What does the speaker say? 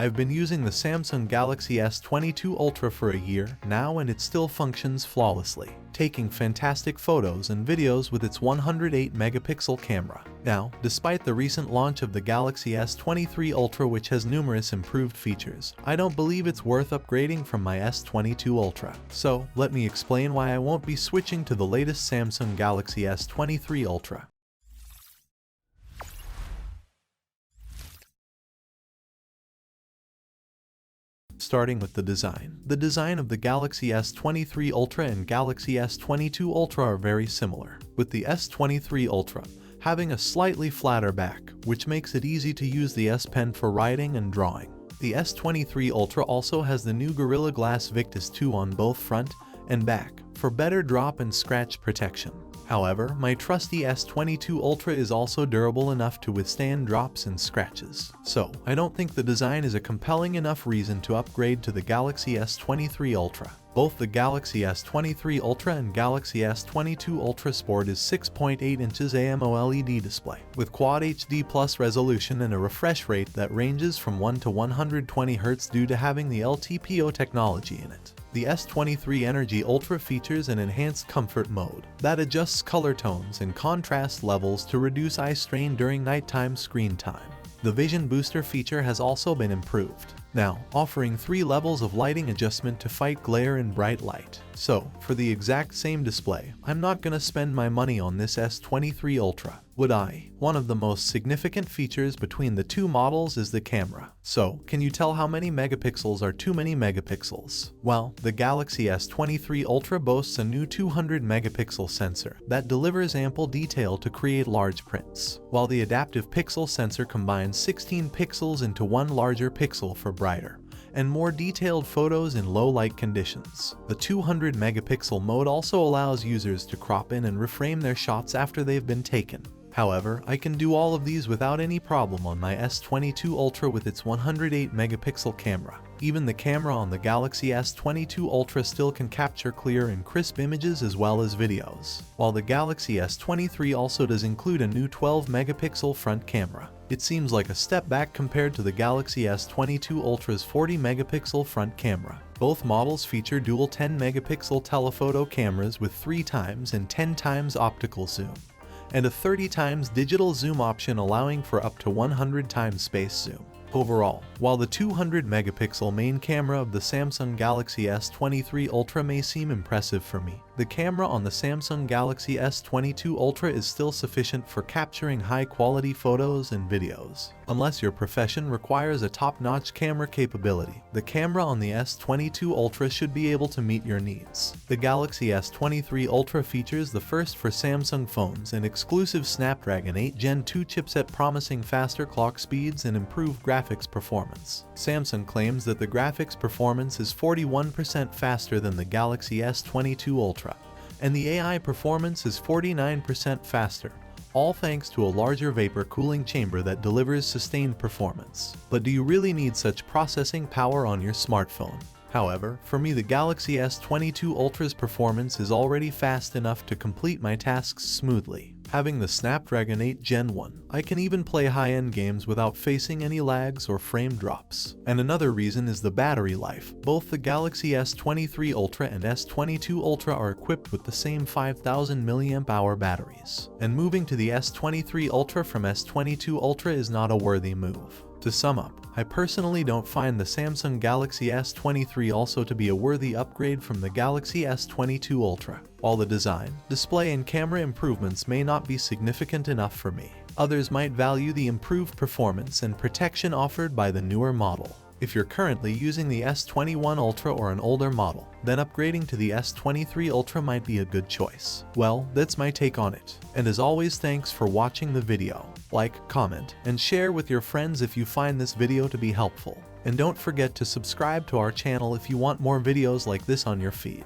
I've been using the Samsung Galaxy S22 Ultra for a year now and it still functions flawlessly, taking fantastic photos and videos with its 108 megapixel camera. Now, despite the recent launch of the Galaxy S23 Ultra, which has numerous improved features, I don't believe it's worth upgrading from my S22 Ultra. So, let me explain why I won't be switching to the latest Samsung Galaxy S23 Ultra. Starting with the design. The design of the Galaxy S23 Ultra and Galaxy S22 Ultra are very similar, with the S23 Ultra having a slightly flatter back, which makes it easy to use the S Pen for writing and drawing. The S23 Ultra also has the new Gorilla Glass Victus 2 on both front and back for better drop and scratch protection. However, my trusty S22 Ultra is also durable enough to withstand drops and scratches, so I don't think the design is a compelling enough reason to upgrade to the Galaxy S23 Ultra. Both the Galaxy S23 Ultra and Galaxy S22 Ultra sport is 6.8 inches AMOLED display, with Quad HD Plus resolution and a refresh rate that ranges from 1 to 120 Hz due to having the LTPO technology in it. The S23 Energy Ultra features an enhanced comfort mode that adjusts color tones and contrast levels to reduce eye strain during nighttime screen time. The Vision Booster feature has also been improved, now offering 3 levels of lighting adjustment to fight glare in bright light. So, for the exact same display, I'm not gonna spend my money on this S23 Ultra, would I? One of the most significant features between the two models is the camera. So, can you tell how many megapixels are too many megapixels? Well, the Galaxy S23 Ultra boasts a new 200 megapixel sensor that delivers ample detail to create large prints, while the adaptive pixel sensor combines 16 pixels into one larger pixel for brighter and more detailed photos in low light conditions. The 200 megapixel mode also allows users to crop in and reframe their shots after they've been taken. However, I can do all of these without any problem on my S22 Ultra with its 108 megapixel camera. Even the camera on the Galaxy S22 Ultra still can capture clear and crisp images as well as videos, while the Galaxy S23 also does include a new 12 megapixel front camera. It seems like a step back compared to the Galaxy S22 Ultra's 40 megapixel front camera. Both models feature dual 10 megapixel telephoto cameras with 3x and 10x optical zoom, and a 30x digital zoom option allowing for up to 100x space zoom. Overall, while the 200 megapixel main camera of the Samsung Galaxy S23 Ultra may seem impressive for me, the camera on the Samsung Galaxy S22 Ultra is still sufficient for capturing high-quality photos and videos. Unless your profession requires a top-notch camera capability, the camera on the S22 Ultra should be able to meet your needs. The Galaxy S23 Ultra features the first for Samsung phones and exclusive Snapdragon 8 Gen 2 chipset promising faster clock speeds and improved graphics performance. Samsung claims that the graphics performance is 41% faster than the Galaxy S22 Ultra, and the AI performance is 49% faster, all thanks to a larger vapor cooling chamber that delivers sustained performance. But do you really need such processing power on your smartphone? However, for me the Galaxy S22 Ultra's performance is already fast enough to complete my tasks smoothly. Having the Snapdragon 8 Gen 1, I can even play high-end games without facing any lags or frame drops. And another reason is the battery life. Both the Galaxy S23 Ultra and S22 Ultra are equipped with the same 5000 mAh batteries. And moving to the S23 Ultra from S22 Ultra is not a worthy move. To sum up, I personally don't find the Samsung Galaxy S23 also to be a worthy upgrade from the Galaxy S22 Ultra. While the design, display and camera improvements may not be significant enough for me, others might value the improved performance and protection offered by the newer model. If you're currently using the S21 Ultra or an older model, then upgrading to the S23 Ultra might be a good choice. Well, that's my take on it. And as always, thanks for watching the video. Like, comment, and share with your friends if you find this video to be helpful. And don't forget to subscribe to our channel if you want more videos like this on your feed.